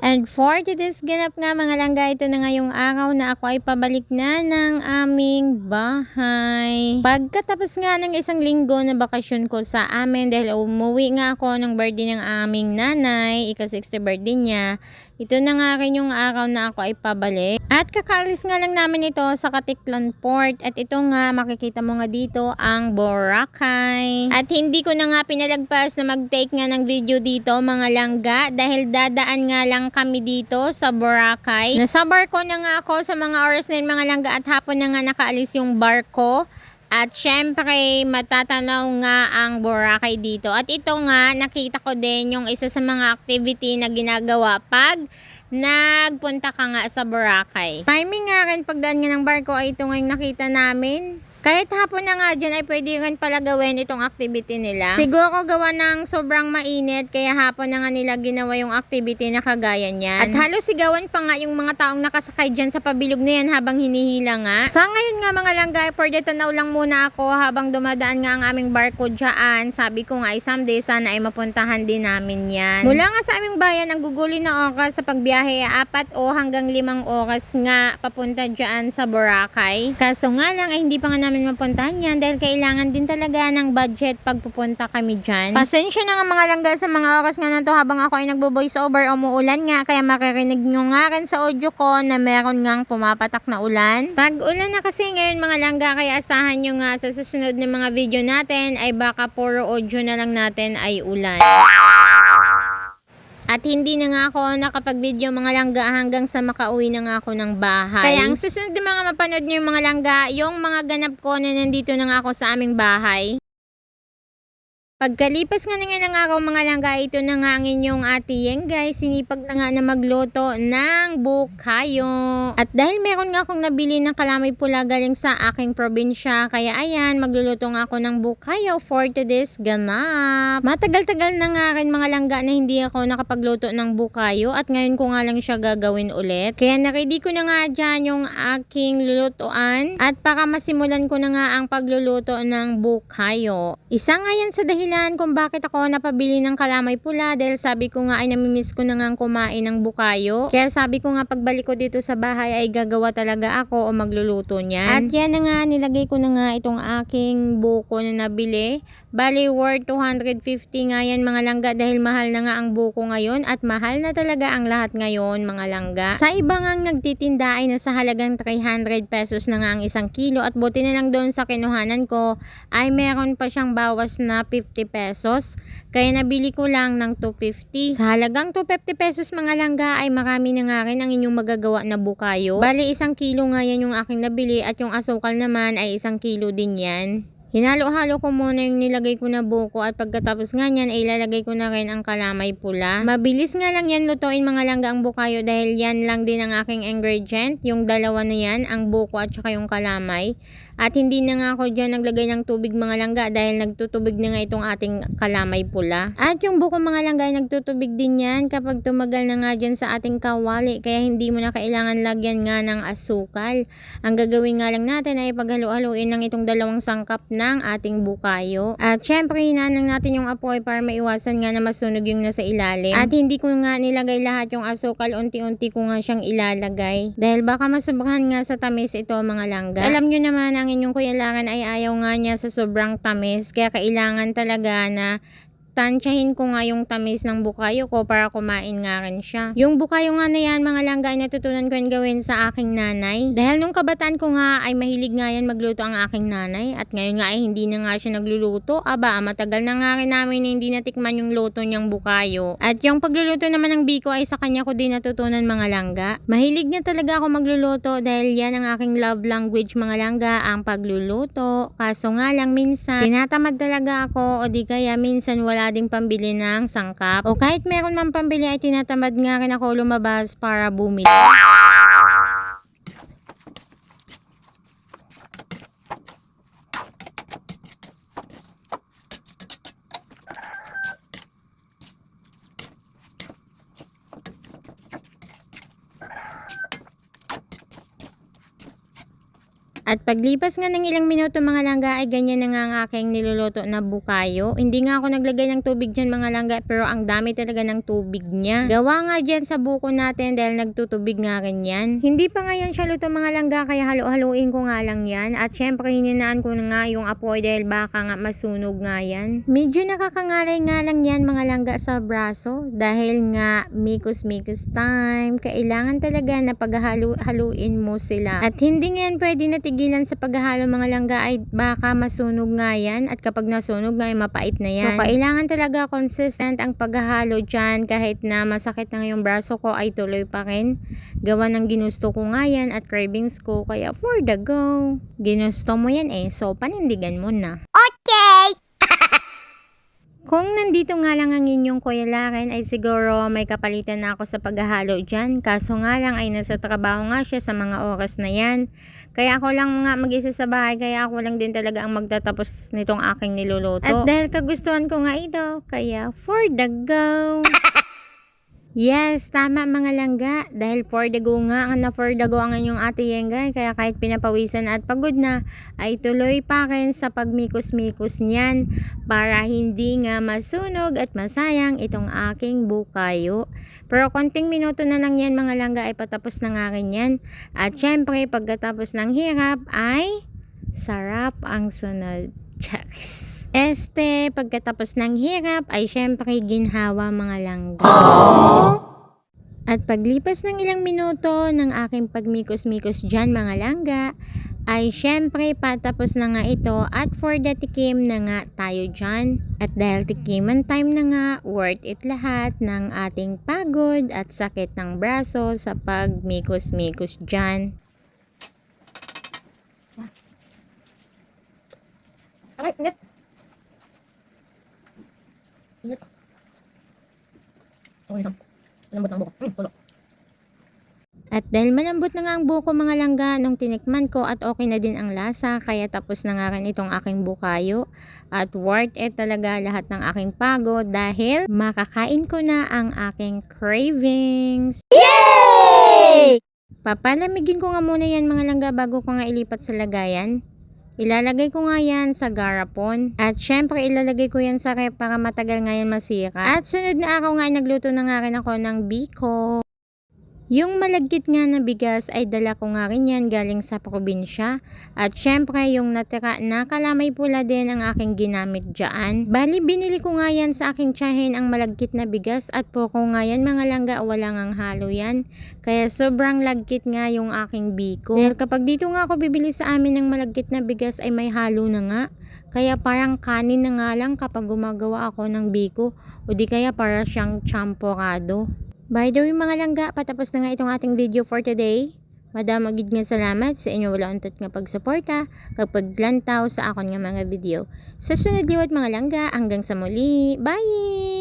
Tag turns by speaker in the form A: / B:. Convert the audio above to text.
A: And for today's ganap nga mga langga, ito na ngayong araw na ako ay pabalik na ng aming bahay. Pagkatapos nga ng isang linggo na bakasyon ko sa amin dahil umuwi nga ako ng birthday ng aming nanay, ika-60th birthday niya. Ito na nga rin yung araw na ako ay pabalik. At kakaalis nga lang namin ito sa Katiklan Port. At ito nga, makikita mo nga dito ang Boracay. At hindi ko na nga pinalagpas na mag-take nga ng video dito mga langga. Dahil dadaan nga lang kami dito sa Boracay. Nasa barko na nga ako sa mga oras na yun mga langga. At hapon na nga nakaalis yung barko. At syempre, matatanaw nga ang Boracay dito. At ito nga, nakita ko din yung isa sa mga activity na ginagawa pag nagpunta ka nga sa Boracay. Timing nga rin pagdaan nga ng barko ay ito nga yung nakita namin. Kahit hapon na nga dyan ay pwede rin pala gawin itong activity nila. Siguro gawa ng sobrang mainit kaya hapon na nga nila ginawa yung activity na kagaya niyan. At halos sigawan pa nga yung mga taong nakasakay dyan sa pabilog na yan habang hinihila nga. Sa ngayon nga mga langga, for the tanaw lang muna ako habang dumadaan nga ang aming barko dyan. Sabi ko nga ay someday sana ay mapuntahan din namin yan. Mula nga sa aming bayan, ang guguli na oras sa pagbiyahe 4 o hanggang 5 oras nga papunta dyan sa Boracay. Kaso nga lang ay hindi pa nga namin mapuntahan yan dahil kailangan din talaga ng budget pag pupunta kami dyan. Pasensya na nga mga langga sa mga oras nga na to habang ako ay nagbo-voice over o umuulan nga kaya makirinig nyo nga rin sa audio ko na meron ngang pumapatak na ulan. Tag-ulan na kasi ngayon mga langga kaya asahan nyo nga sa susunod na mga video natin ay baka puro audio na lang natin ay ulan. At hindi na nga ako nakapag-video mga langga hanggang sa makauwi na nga ako ng bahay. Kaya ang susunod na mga mapanood nyo yung mga langga, yung mga ganap ko na nandito na nga ako sa aming bahay. Pagkalipas nga na nga ng araw mga langga, ito na nga ang inyong ate Yeng guys, sinipag na nga na magluto ng bukayo. At dahil meron nga akong nabili ng kalamay pula galing sa aking probinsya, kaya ayan, magluluto nga ako ng bukayo for today's ganap. Matagal-tagal na nga rin mga langga na hindi ako nakapagluto ng bukayo at ngayon ko nga lang siya gagawin ulit. Kaya na-ready ko na nga dyan yung aking lulutuan at para masimulan ko na nga ang pagluluto ng bukayo. Isa nga yan sa kung bakit ako napabili ng kalamay pula dahil sabi ko nga ay namimiss ko na nga kumain ng bukayo. Kaya sabi ko nga pagbalik ko dito sa bahay ay gagawa talaga ako o magluluto niyan. At yan na nga, nilagay ko na nga itong aking buko na nabili. Bali worth 250 nga yan mga langga dahil mahal na nga ang buko ngayon at mahal na talaga ang lahat ngayon mga langga. Sa iba nga nagtitinda ay nasa halagang 300 pesos na nga ang 1 kilo at buti na lang doon sa kinuhanan ko ay meron pa siyang bawas na 50 pesos. Kaya nabili ko lang ng 250. Sa halagang 250 pesos mga langga ay marami na nga rin ang inyong magagawa na bukayo. Bali 1 kilo nga yan yung aking nabili at yung asukal naman ay 1 kilo din yan. Hinalo-halo ko muna yung nilagay ko na buko at pagkatapos nga nyan ay ilalagay ko na rin ang kalamay pula. Mabilis nga lang yan lutuin mga langga ang bukayo dahil yan lang din ang aking ingredient. Yung dalawa na yan, ang buko at saka yung kalamay. At hindi na nga ako dyan naglagay ng tubig mga langga dahil nagtutubig na nga itong ating kalamay pula. At yung buko mga langga ay nagtutubig din yan kapag tumagal na nga dyan sa ating kawali. Kaya hindi mo na kailangan lagyan nga ng asukal. Ang gagawin nga lang natin ay paghalo-haluin ng itong 2 sangkap ng ating bukayo. At syempre hinanang natin yung apoy para maiwasan nga na masunog yung nasa ilalim. At hindi ko nga nilagay lahat yung asukal, unti-unti ko nga siyang ilalagay. Dahil baka masobrahan nga sa tamis ito mga langga. Alam nyo naman ang inyong kuyalangan ay ayaw nga niya sa sobrang tamis. Kaya kailangan talaga na tansyahin ko nga yung tamis ng bukayo ko para kumain nga rin siya. Yung bukayo nga na yan mga langga ay natutunan ko yung gawin sa aking nanay. Dahil nung kabataan ko nga ay mahilig nga yan magluto ang aking nanay. At ngayon nga ay hindi na nga siya nagluluto. Aba, matagal na nga rin namin na hindi natikman yung luto niyang bukayo. At yung pagluluto naman ng biko ay sa kanya ko din natutunan mga langga. Mahilig niya talaga ako magluluto dahil yan ang aking love language mga langga, ang pagluluto. Kaso nga lang minsan tinatamad talaga ako o di kaya minsan wala ding pambili ng sangkap. O kahit meron man pambili ay tinatamad nga rin ako lumabas para bumili. At paglipas nga ng ilang minuto mga langga ay ganyan na nga ang aking niluluto na bukayo. Hindi nga ako naglagay ng tubig dyan mga langga, pero ang dami talaga ng tubig niya. Gawa nga dyan sa buko natin dahil nagtutubig nga rin yan. Hindi pa nga yan siya luto mga langga, kaya halo-haluin ko nga lang yan. At syempre hininaan ko na nga yung apoy dahil baka nga masunog nga yan. Medyo nakakangaray nga lang yan mga langga sa braso dahil nga mikos-mikos time. Kailangan talaga na paghahaluin mo sila. At hindi nga yan pwede na tigilan sa paghahalo mga langga ay baka masunog nga yan. At kapag nasunog nga ay mapait na yan. So kailangan talaga consistent ang paghahalo dyan. Kahit na masakit na yung braso ko ay tuloy pa rin. Gawa ng ginusto ko nga yan at cravings ko, kaya for the go. Ginusto mo yan so panindigan mo na.
B: Okay!
A: Kung nandito nga lang ang inyong Kuya Laren ay siguro may kapalitan na ako sa paghahalo dyan. Kaso nga lang ay nasa trabaho nga siya sa mga oras na yan. Kaya ako lang nga mag-isa sa bahay, kaya ako lang din talaga ang magtatapos nitong aking niluluto. At dahil kagustuhan ko nga ito, kaya for the go! Yes, tama mga langga. Dahil for the go nga, ang na for the go ang inyong ate Yenggay. Kaya kahit pinapawisan at pagod na, ay tuloy pa rin sa pagmikos-mikos niyan. Para hindi nga masunog at masayang itong aking bukayo. Pero konting minuto na lang yan mga langga ay patapos na nga rin yan. At syempre, pagkatapos ng hirap ay sarap ang sunod. Charis! Pagkatapos ng hirap ay syempre ginhawa mga langga. At paglipas ng ilang minuto ng aking pagmikos-mikos dyan mga langga, ay syempre patapos na nga ito at for the tikim na nga tayo dyan. At dahil tikiman time na nga, worth it lahat ng ating pagod at sakit ng braso sa pagmikos-mikos dyan.
B: Okay, ingat. Ingat. Okay lang. Malambot ang buko. Tulo.
A: At dahil malambot na nga ang buko mga langga nung tinikman ko at okay na din ang lasa, kaya tapos na nga rin itong aking bukayo. At worth it talaga lahat ng aking pagod dahil makakain ko na ang aking cravings.
B: Yay!
A: Papalamigin ko nga muna yan mga langga bago ko nga ilipat sa lagayan. Ilalagay ko nga yan sa garapon. At syempre ilalagay ko yan sa rep para matagal nga yan masira. At sunod na araw nga ay nagluto na nga rin ako ng biko. Yung malagkit nga na bigas ay dala ko nga rin yan galing sa probinsya. At syempre yung natira na kalamay pula din ang aking ginamit dyan. Bali binili ko nga yan sa aking tiyahin ang malagkit na bigas at poko nga yan mga langga, walang ang halo yan. Kaya sobrang lagkit nga yung aking biko. Dahil kapag dito nga ako bibili sa amin ng malagkit na bigas ay may halo na nga. Kaya parang kanin na nga lang kapag gumagawa ako ng biko o di kaya para siyang champorado. By the way mga langga, patapos na nga itong ating video for today. Madam agid nga salamat sa inyo wala untat nga pagsuporta kapag lantaw sa akon nga mga video. Sa sunod liwat mga langga, hanggang sa muli. Bye!